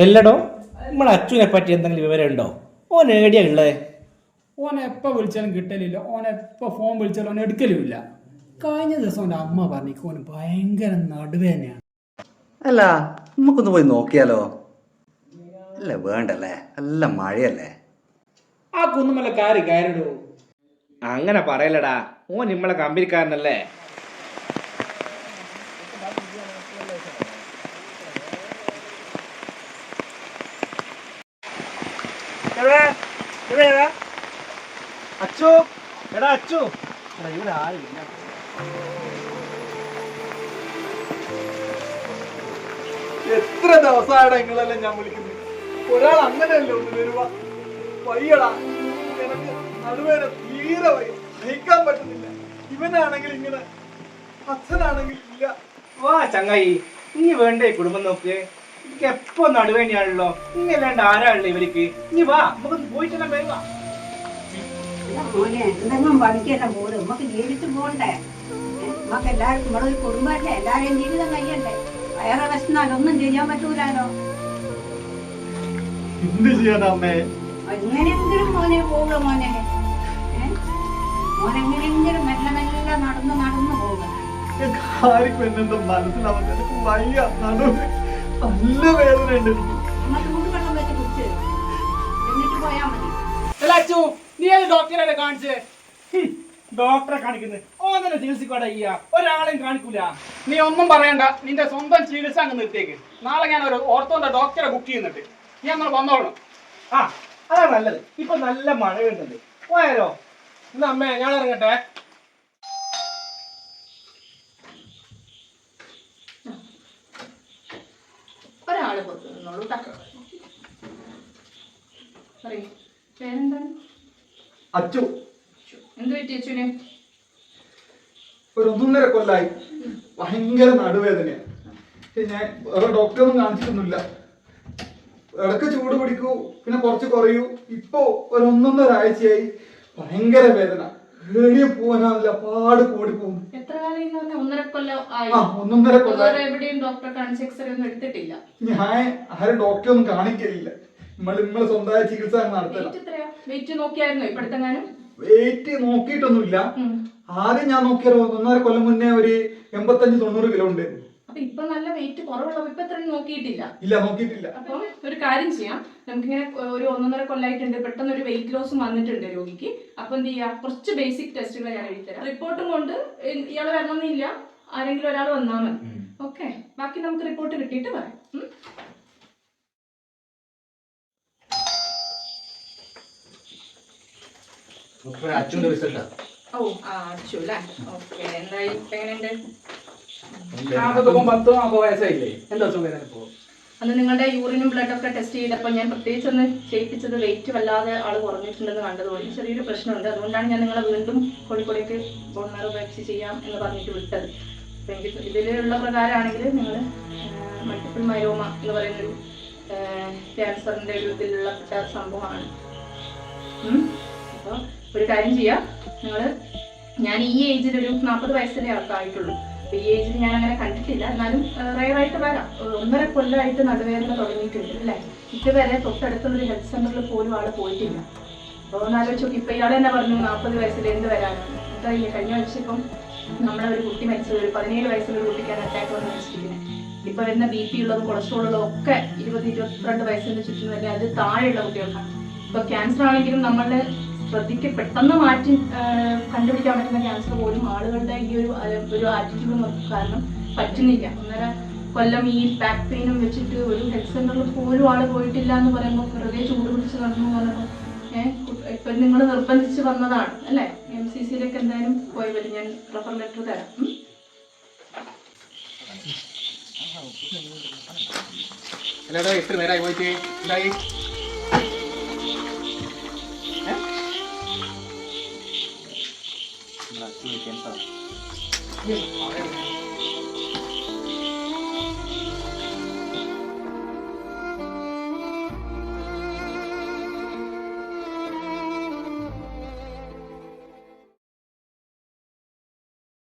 എല്ലടോ, നമ്മളെ അച്ഛനെ പറ്റി എന്തെങ്കിലും വിവരം ഉണ്ടോ? ഓൻ ഏടിയാ ഉള്ളേ? ഓനെ എപ്പോൾ വിളിച്ചാലും കിട്ടലില്ല. ഓനെ എപ്പോൾ ഫോൺ വിളിച്ചാലും ഓൻ എടുക്കലുമില്ല. കഴിഞ്ഞ ദിവസം ഓൻ്റെ അമ്മ പറഞ്ഞു ഓന് ഭയങ്കര നടുവേദനയാണ്. അല്ല, നമുക്കൊന്ന് പോയി നോക്കിയാലോ? അല്ലേ വേണ്ടല്ലേ, നല്ല മഴയല്ലേ. ആ കുന്നുമല്ല കയറിടൂ. അങ്ങനെ പറയലടാ, ഓൻ നമ്മളെ കമ്പനിക്കാരനല്ലേ. അച്ചു, എടാ അച്ചു, ഇവിടെ ആരില്ല. എത്ര ദിവസമാണ് നിങ്ങളെല്ലാം ഞാൻ വിളിക്കുന്നത്? ഒരാൾ അങ്ങനെയല്ലേ ഒന്ന് വരുക? വയ്യടാ, എനിക്ക് നടുവേദന തീരെ സഹിക്കാൻ പറ്റുന്നില്ല. ഇവനാണെങ്കിൽ ഇങ്ങനെ, അച്ഛനാണെങ്കിൽ ഇല്ല. വാ ചങ്ങായി, നീ വേണ്ടേ കുടുംബം നോക്ക്. എനിക്ക് എപ്പോ നടുവേണ്ടിയാണല്ലോ. നീ അല്ലാണ്ട് ആരാണല്ലോ ഇവർക്ക്. നീ വാ, നമുക്ക് പോയിട്ട് വേഗം. മോനെ എന്തെങ്കിലും പഠിക്കണ്ട പോലും നമുക്ക് ജീവിച്ചു പോകണ്ടേ. നമുക്ക് എല്ലാവർക്കും നമ്മുടെ ഒരു കുടുംബമല്ലേ, എല്ലാവരെയും ജീവിതം കഴിയണ്ടേ. വയറെ വിശന്നാൽ ഒന്നും ചെയ്യാൻ പറ്റൂലോ. എന്ത് ചെയ്യാനാ അമ്മേ? എങ്ങനെയെങ്കിലും മോനെ പോവുക മോനെ. മോനെങ്ങനെയെങ്കിലും മെല്ലെ മെല്ലെ നടന്ന് പോവുക. ആർക്കും എന്നെന്തും മനസ്സിലാവുന്ന എനിക്ക് വയ്യ. നടുവ് നല്ല വേദന ഉണ്ട് എനിക്ക്. നമ്മൾ ചൂടുവെള്ളം വെച്ച് കുടിച്ച് എന്നിട്ട് പോയാൽ മതി. അല്ല അച്ചു, നീ ഏത് ഡോക്ടറെ കാണിച്ചേ? ഡോക്ടറെ കാണിക്കുന്നത് ഓൻ തന്നെ ചികിത്സിക്കോടെ ചെയ്യാ, ഒരാളെയും കാണിക്കൂല. നീ ഒന്നും പറയണ്ട, നിന്റെ സ്വന്തം ചികിത്സ അങ്ങ് നിർത്തിയേക്ക്. നാളെ ഞാൻ ഒരു ഓർത്തോന്റെ ഡോക്ടറെ ബുക്ക് ചെയ്യുന്നുണ്ട്. നീ നമ്മൾ വന്നോളണം. ആ, അതാണ് നല്ലത്. ഇപ്പൊ നല്ല മഴ വരുന്നുണ്ട്. പോയാലോ? എന്നാ അമ്മേ ഞാൻ ഇറങ്ങട്ടെ. ഒരാള് പുറത്തു നിന്നോളൂ. പേരെന്താണ്? അച്ചു, എന്ത് പറ്റി അച്ചുവിന്? ഒരു 1.5 കൊല്ലായി ഭയങ്കര നടുവേദനയാണ്. ഞാൻ വേറെ ഡോക്ടറൊന്നും കാണിച്ചിട്ടൊന്നുമില്ല. ഇടക്ക് ചൂട് പിടിക്കൂ, പിന്നെ കുറച്ച് കുറയൂ. ഇപ്പോ ഒരു 1.5 ആഴ്ചയായി ഭയങ്കര വേദന. ഏടിയും പോവാനാവില്ല, പാട് കൂടി പോകും. എത്ര കാലം 1.5 കൊല്ലം ആയി? 1.5 കൊല്ലം. എവിടെയും ഡോക്ടറെ കാണിച്ച് എക്സ്റേ ഒന്നും എടുത്തിട്ടില്ല. ഞാൻ ആരും ഡോക്ടറെ ഒന്നും കാണിക്കലില്ല. നമ്മള് സ്വന്തമായ ചികിത്സ നടത്തല. വെയിറ്റ് നോക്കിയായിരുന്നോ ഇപ്പഴത്തെങ്ങാനും? വെയിറ്റ് നോക്കിയിട്ടൊന്നുമില്ല. ആദ്യം ഞാൻ നോക്കിയാൽ 1.5 കൊല്ലം മുന്നേ ഒരു 85-90 കിലോ ഉണ്ട്. അപ്പൊ ഇപ്പൊ നല്ല വെയിറ്റ് കുറവുള്ള ഇപ്പൊ എത്ര നോക്കിയിട്ടില്ല? ഇല്ല, നോക്കിയിട്ടില്ല. അപ്പൊ ഒരു കാര്യം ചെയ്യാം, നമുക്കിങ്ങനെ ഒരു 1.5 കൊല്ലായിട്ടുണ്ട്, പെട്ടെന്ന് ഒരു വെയിറ്റ് ലോസും വന്നിട്ടുണ്ട് രോഗിക്ക്. അപ്പൊ എന്ത് ചെയ്യാ, കുറച്ച് ബേസിക് ടെസ്റ്റുകൾ ഞാൻ എഴുതിത്തരാം. റിപ്പോർട്ടും കൊണ്ട് ഇയാൾ വരണമെന്നില്ല, ആരെങ്കിലും ഒരാൾ വന്നാൽ മതി. ഓക്കെ, ബാക്കി നമുക്ക് റിപ്പോർട്ട് കിട്ടിയിട്ട് പറയാം. അച്ഛൻ്റെ റിസൾട്ടാ. ഓ അച്ചു അല്ലേ? ഓക്കെ, എന്തായി, എങ്ങനെയുണ്ട്? 40 വയസ്സായില്ലേ? എന്താ സുഖം ഇപ്പോ? അന്ന് നിങ്ങളുടെ യൂറിനും ബ്ലഡൊക്കെ ടെസ്റ്റ് ചെയ്തപ്പോൾ ഞാൻ പ്രത്യേകിച്ച് ഒന്ന് ചെയ്യിപ്പിച്ചത് വെയിറ്റ് വല്ലാതെ ആൾ കുറഞ്ഞിട്ടുണ്ടെന്ന് കണ്ടതുകൊണ്ട് ചെറിയൊരു പ്രശ്നമുണ്ട്. അതുകൊണ്ടാണ് ഞാൻ നിങ്ങളെ വീണ്ടും കോഴിക്കോടേക്ക് ബോൺ മാരോ ബയോപ്സി ചെയ്യാം എന്ന് പറഞ്ഞിട്ട് വിട്ടത്. അപ്പോൾ എനിക്ക് ഇതിലുള്ള പ്രകാരമാണെങ്കിൽ നിങ്ങൾ മൾട്ടിപ്പിൾ മൈലോമ എന്ന് പറയുന്നൊരു ക്യാൻസറിൻ്റെ ഒരു ഇതിലുള്ള സംഭവമാണ്. അപ്പോൾ ഒരു കാര്യം ചെയ്യാം, ഞാൻ ഈ ഏജിൽ ഒരു 40 വയസ്സിലെ ആൾക്കായിട്ടുള്ളൂ. അപ്പോൾ ഈ ഏജിൽ ഞാൻ അങ്ങനെ കണ്ടിട്ടില്ല, എന്നാലും റയറായിട്ട് വരാം. 1.5 കൊല്ലമായിട്ട് നടുവേദന തുടങ്ങിയിട്ടുണ്ട് അല്ലേ? ഇതുവരെ തൊട്ടടുത്തുള്ളൊരു ഹെൽത്ത് സെൻ്ററിൽ പോലും ആൾ പോയിട്ടില്ല. അപ്പോൾ ഒന്ന് ആലോചിച്ച് നോക്കി, ഇപ്പോൾ ഇയാൾ തന്നെ പറഞ്ഞു 40 വയസ്സിൽ എന്ത് വരാനാണ്. എന്താ ഈ കഴിഞ്ഞ ആഴ്ച ഇപ്പം നമ്മളെ ഒരു കുട്ടി മരിച്ചത്, ഒരു 17 വയസ്സുള്ള കുട്ടിക്കാണ് അറ്റാക്ക് വന്ന് മരിച്ചിരിക്കുന്നത്. ഇപ്പോൾ വരുന്ന BP ഉള്ളതും കൊളസ്ട്രോൾ ഉള്ളതും ഒക്കെ 20-22 വയസ്സിൻ്റെ ചുറ്റും തന്നെ അത് താഴെയുള്ള കുട്ടികൾക്കാണ്. ഇപ്പോൾ ക്യാൻസർ ആണെങ്കിലും നമ്മളുടെ ശ്രദ്ധിക്ക് പെട്ടെന്ന് മാറ്റി കണ്ടുപിടിക്കാൻ പറ്റുന്ന ക്യാൻസർ പോലും ആളുകളുടെ ഈ ഒരു ആറ്റിറ്റ്യൂഡ് കാരണം പറ്റുന്നില്ല. 1.5 കൊല്ലം ഈ ബാക്ക് പെയിനും വെച്ചിട്ട് ഒരു ഹെൽത്ത് സെൻ്ററിൽ പോലും ആൾ പോയിട്ടില്ല എന്ന് പറയുമ്പോൾ വെറുതെ ചൂട് പിടിച്ച് നടന്നു പറഞ്ഞപ്പോൾ ഇപ്പം നിങ്ങൾ നിർബന്ധിച്ച് വന്നതാണ് അല്ലേ? MCCയിലേക്ക് എന്തായാലും പോയി വരും, ഞാൻ റെഫർ ലെറ്റർ തരാം. അല്ലേടാ, എത്ര നേരമായി പോയിട്ട്? എന്തായി? ക്യാൻസർ